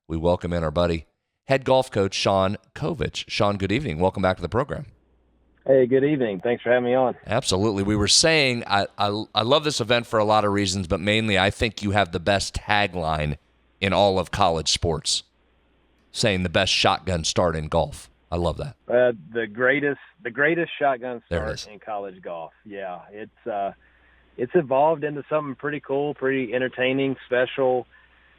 we welcome in our buddy, head golf coach Sean Covich. Sean, good evening. Welcome back to the program. Hey, good evening. Thanks for having me on. Absolutely. We were saying I love this event for a lot of reasons, but mainly I think you have the best tagline in all of college sports, saying the best shotgun start in golf. I love that. The greatest shotgun There it start is. in college golf. Yeah, it's evolved into something pretty cool, pretty entertaining, special.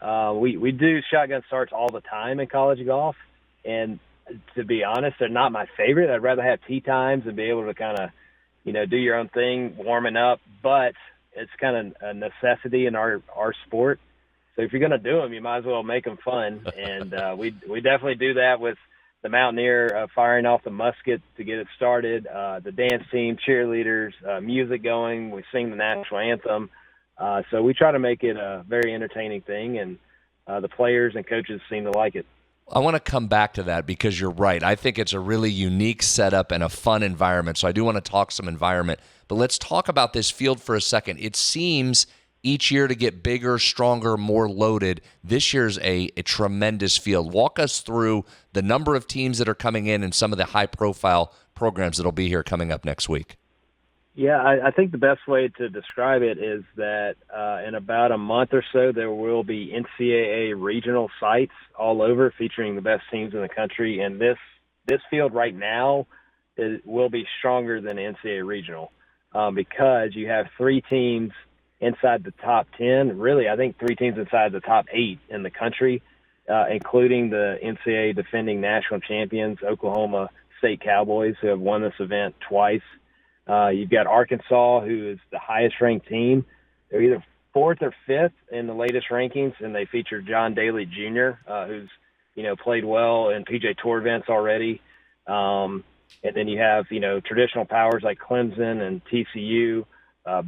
We do shotgun starts all the time in college golf, and to be honest, they're not my favorite. I'd rather have tee times and be able to kind of, do your own thing, warming up. But it's kind of a necessity in our sport. So if you're going to do them, you might as well make them fun. And we definitely do that with the Mountaineer firing off the musket to get it started, the dance team, cheerleaders, music going. We sing the national anthem. So we try to make it a very entertaining thing, and the players and coaches seem to like it. I want to come back to that because you're right. I think it's a really unique setup and a fun environment. So I do want to talk some environment. But let's talk about this field for a second. It seems each year to get bigger, stronger, more loaded. This year's a tremendous field. Walk us through the number of teams that are coming in and some of the high-profile programs that will be here coming up next week. Yeah, I think the best way to describe it is that in about a month or so, there will be NCAA regional sites all over featuring the best teams in the country. And this field right now will be stronger than NCAA regional because you have 3 teams inside the top 10. Really, I think 3 teams inside the top 8 in the country, including the NCAA defending national champions, Oklahoma State Cowboys, who have won this event twice. You've got Arkansas, who is the highest-ranked team. They're either 4th or 5th in the latest rankings, and they feature John Daly Jr., who's played well in PJ Tour events already. And then you have traditional powers like Clemson and TCU,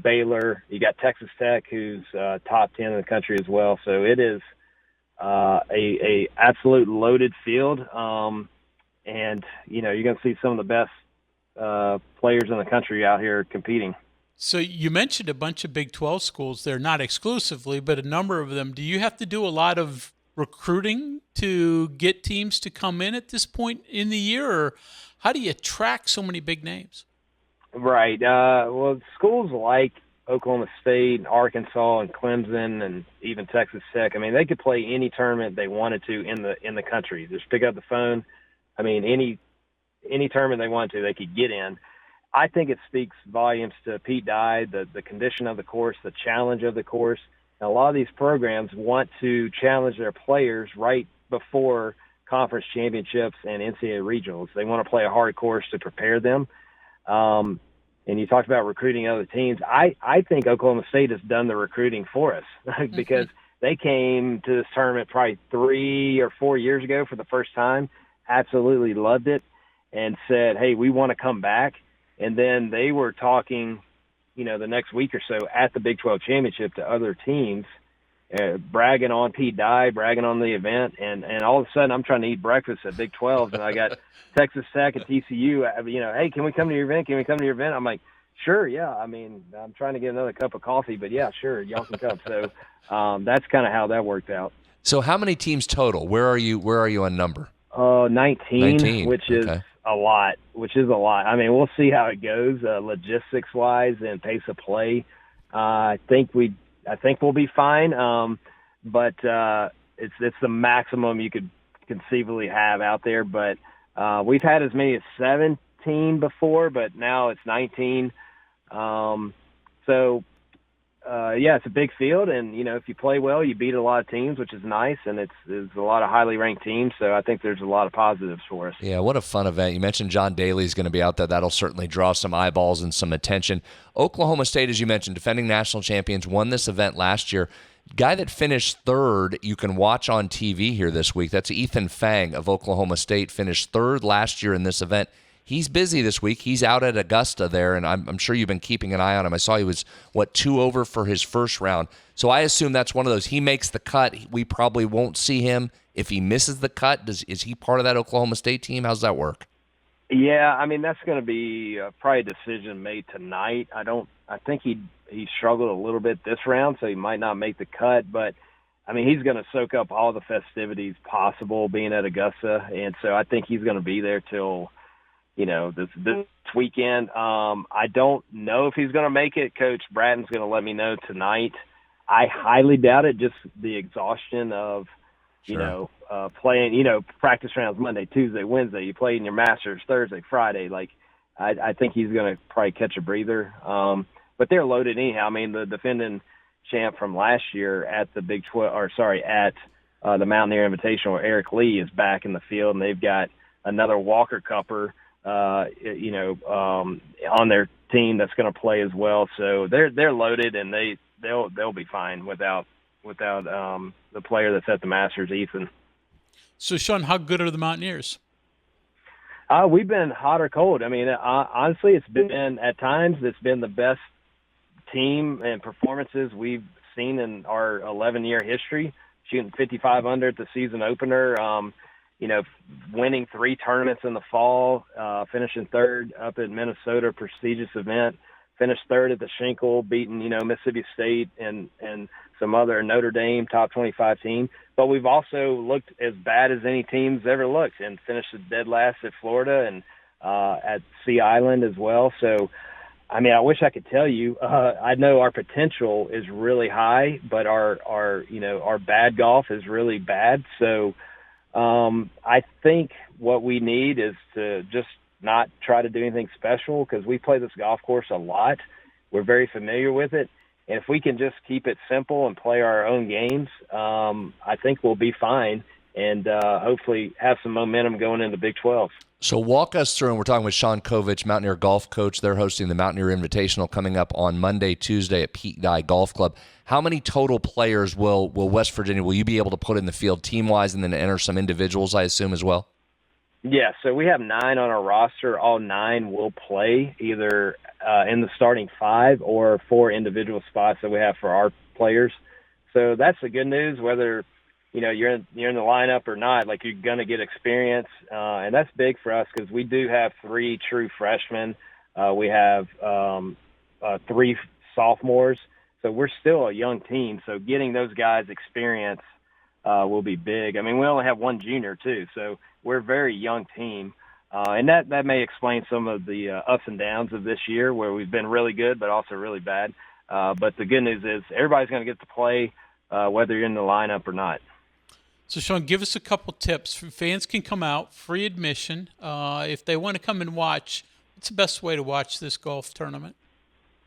Baylor. You got Texas Tech, who's top 10 in the country as well. So it is a absolute loaded field, and you're going to see some of the best players in the country out here competing. So you mentioned a bunch of Big 12 schools. They're not exclusively, but a number of them. Do you have to do a lot of recruiting to get teams to come in at this point in the year, or how do you attract so many big names? Right. Well, schools like Oklahoma State, Arkansas, and Clemson, and even Texas Tech, I mean, they could play any tournament they wanted to in the country. Just pick up the phone. I mean, any tournament they want to, they could get in. I think it speaks volumes to Pete Dye, the condition of the course, the challenge of the course. And a lot of these programs want to challenge their players right before conference championships and NCAA regionals. They want to play a hard course to prepare them. And you talked about recruiting other teams. I think Oklahoma State has done the recruiting for us because they came to this tournament probably 3 or 4 years ago for the first time, absolutely loved it, and said, hey, we want to come back. And then they were talking, the next week or so at the Big 12 Championship to other teams, bragging on Pete Dye, bragging on the event. And all of a sudden I'm trying to eat breakfast at Big 12, and I got Texas Tech and TCU, hey, can we come to your event? Can we come to your event? I'm like, sure, yeah. I mean, I'm trying to get another cup of coffee, but yeah, sure, y'all can come. So that's kind of how that worked out. So how many teams total? Where are you on number? 19, which is okay. a lot. I mean, we'll see how it goes logistics-wise and pace of play. I think we'll be fine, but it's the maximum you could conceivably have out there. But we've had as many as 17 before, but now it's 19. Yeah, it's a big field, and if you play well, you beat a lot of teams, which is nice, and it's a lot of highly ranked teams. So I think there's a lot of positives for us. Yeah, what a fun event. You mentioned John Daly is going to be out there. That'll certainly draw some eyeballs and some attention. Oklahoma State, as you mentioned, defending national champions, won this event last year. Guy that finished third, you can watch on TV here this week. That's Ethan Fang of Oklahoma State, finished third last year in this event. He's busy this week. He's out at Augusta there, and I'm sure you've been keeping an eye on him. I saw he was, 2 over for his first round. So I assume that's one of those. He makes the cut. We probably won't see him. If he misses the cut, is he part of that Oklahoma State team? How's that work? Yeah, I mean, that's going to be probably a decision made tonight. I think he struggled a little bit this round, so he might not make the cut. But I mean, he's going to soak up all the festivities possible being at Augusta, and so I think he's going to be there till, this weekend. I don't know if he's going to make it. Coach Bratton's going to let me know tonight. I highly doubt it, just the exhaustion of, playing, practice rounds Monday, Tuesday, Wednesday. You play in your Masters Thursday, Friday. Like, I think he's going to probably catch a breather. But they're loaded anyhow. I mean, the defending champ from last year at the at the Mountaineer Invitational, Eric Lee, is back in the field, and they've got another Walker Cupper, on their team that's going to play as well. So they're loaded, and they'll be fine without the player that's at the Masters, Ethan. So, Sean, how good are the Mountaineers? We've been hot or cold. I mean, honestly, it's been the best team and performances we've seen in our 11-year history, shooting 55 under at the season opener, winning 3 tournaments in the fall, finishing third up at Minnesota, prestigious event, finished third at the Schenkel, beating, Mississippi State and some other Notre Dame top 25 team. But we've also looked as bad as any team's ever looked and finished dead last at Florida and at Sea Island as well. So, I mean, I wish I could tell you. I know our potential is really high, but our bad golf is really bad. So I think what we need is to just not try to do anything special, because we play this golf course a lot. We're very familiar with it. And if we can just keep it simple and play our own games, I think we'll be fine and hopefully have some momentum going into Big 12. So walk us through, and we're talking with Sean Covich, Mountaineer golf coach. They're hosting the Mountaineer Invitational coming up on Monday, Tuesday at Pete Dye Golf Club. How many total players will West Virginia, will you be able to put in the field team-wise and then enter some individuals, I assume, as well? Yeah, so we have 9 on our roster. All 9 will play either in the starting 5 or 4 individual spots that we have for our players. So that's the good news, whether you're in the lineup or not. Like, you're going to get experience, and that's big for us because we do have 3 true freshmen. We have 3 sophomores, so we're still a young team. So getting those guys experience will be big. I mean, we only have 1 junior too, so we're a very young team, and that may explain some of the ups and downs of this year, where we've been really good but also really bad. But the good news is everybody's going to get to play, whether you're in the lineup or not. So, Sean, give us a couple tips. Fans can come out, free admission. If they want to come and watch, what's the best way to watch this golf tournament?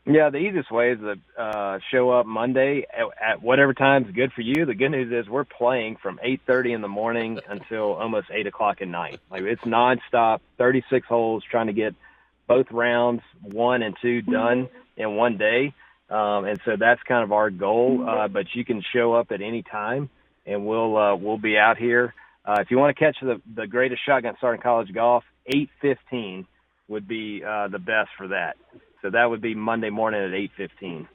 Yeah, the easiest way is to show up Monday at whatever time's good for you. The good news is we're playing from 8:30 in the morning until almost 8 o'clock at night. Like, it's nonstop, 36 holes, trying to get both rounds 1 and 2 done in one day. And so that's kind of our goal. But you can show up at any time, and we'll be out here. If you want to catch the greatest shotgun start in college golf, 8:15 would be the best for that. So that would be Monday morning at 8:15.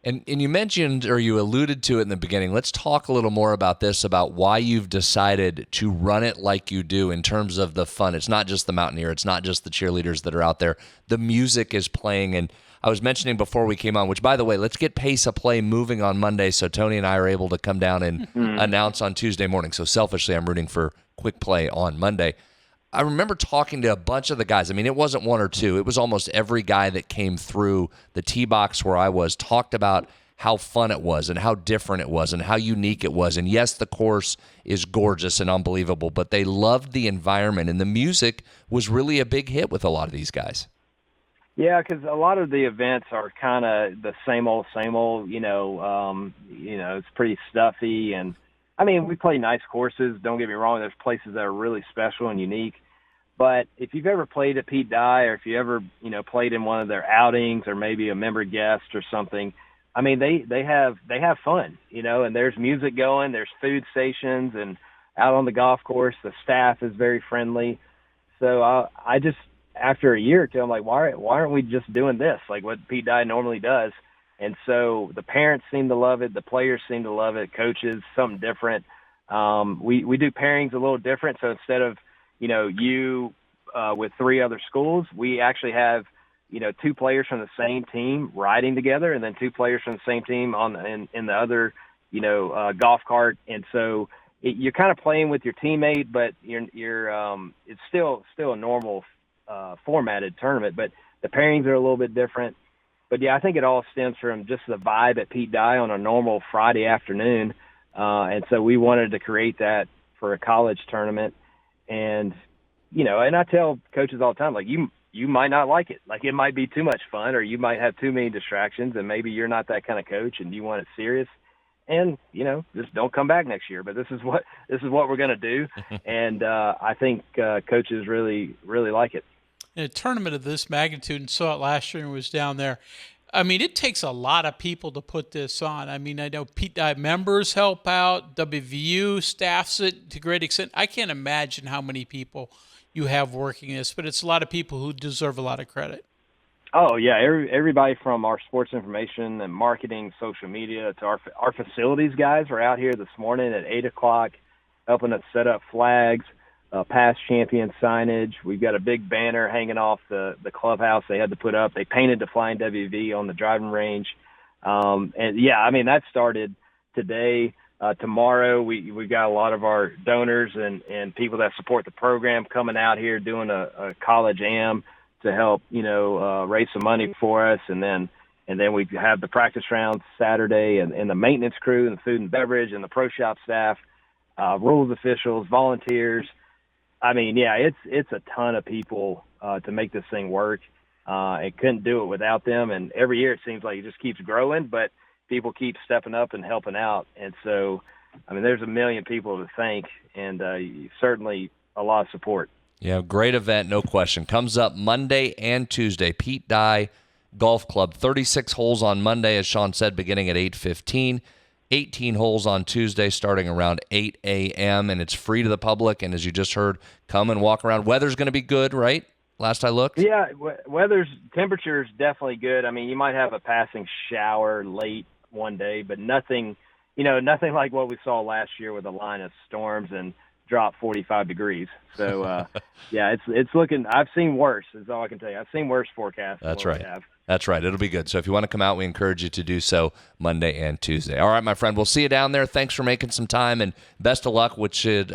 And you mentioned, or you alluded to it in the beginning. Let's talk a little more about this, about why you've decided to run it like you do in terms of the fun. It's not just the Mountaineer. It's not just the cheerleaders that are out there. The music is playing. And I was mentioning before we came on, which, by the way, let's get pace of play moving on Monday so Tony and I are able to come down and announce on Tuesday morning. So selfishly, I'm rooting for quick play on Monday. I remember talking to a bunch of the guys. I mean, it wasn't 1 or 2. It was almost every guy that came through the tee box where I was, talked about how fun it was and how different it was and how unique it was. And yes, the course is gorgeous and unbelievable, but they loved the environment, and the music was really a big hit with a lot of these guys. Yeah, because a lot of the events are kind of the same old, it's pretty stuffy. And, I mean, we play nice courses. Don't get me wrong. There's places that are really special and unique. But if you've ever played at Pete Dye, or if you ever, played in one of their outings or maybe a member guest or something, I mean, they have fun, and there's music going, there's food stations, and out on the golf course, the staff is very friendly. So I just, after a year or two, I'm like, why aren't we just doing this, like what Pete Dye normally does? And so the parents seem to love it. The players seem to love it. Coaches, something different. We do pairings a little different. So instead of, with 3 other schools, we actually have, 2 players from the same team riding together, and then 2 players from the same team in the other, golf cart. And so you're kind of playing with your teammate, but it's still a normal formatted tournament, but the pairings are a little bit different. But yeah, I think it all stems from just the vibe at Pete Dye on a normal Friday afternoon. And so we wanted to create that for a college tournament. And, and I tell coaches all the time, like, you might not like it. Like, it might be too much fun, or you might have too many distractions, and maybe you're not that kind of coach and you want it serious. And, just don't come back next year. But this is what we're going to do. And I think coaches really, really like it. In a tournament of this magnitude, and saw it last year and was down there, I mean, it takes a lot of people to put this on. I mean, I know Pete Dye members help out, WVU staffs it to a great extent. I can't imagine how many people you have working this, but it's a lot of people who deserve a lot of credit. Oh, yeah. Everybody from our sports information and marketing, social media, to our facilities guys were out here this morning at 8 o'clock helping us set up flags, past champion signage. We've got a big banner hanging off the clubhouse they had to put up. They painted the Flying WV on the driving range. And, yeah, I mean, that started today. Tomorrow we got a lot of our donors and people that support the program coming out here doing a college am to help, raise some money for us. And then we have the practice rounds Saturday and the maintenance crew and the food and beverage and the pro shop staff, rules officials, volunteers. I mean, yeah, it's a ton of people to make this thing work. It couldn't do it without them. And every year it seems like it just keeps growing, but people keep stepping up and helping out. And so, I mean, there's a million people to thank, and certainly a lot of support. Yeah, great event, no question. Comes up Monday and Tuesday. Pete Dye Golf Club, 36 holes on Monday, as Sean said, beginning at 8:15. 18 holes on Tuesday starting around 8 a.m., and it's free to the public. And as you just heard, come and walk around. Weather's going to be good, right? Last I looked? Yeah, temperature's definitely good. I mean, you might have a passing shower late one day, but nothing like what we saw last year with a line of storms and drop 45 degrees. So, yeah, it's looking – I've seen worse is all I can tell you. I've seen worse forecasts. That's right. That's right. It'll be good. So if you want to come out, we encourage you to do so Monday and Tuesday. All right, my friend, we'll see you down there. Thanks for making some time, and best of luck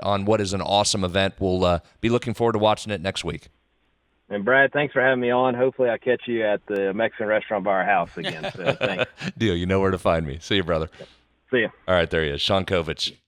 on what is an awesome event. We'll be looking forward to watching it next week. And, Brad, thanks for having me on. Hopefully I catch you at the Mexican restaurant by our house again. So thanks. Deal. You know where to find me. See you, brother. See you. All right, there he is, Sean Covich.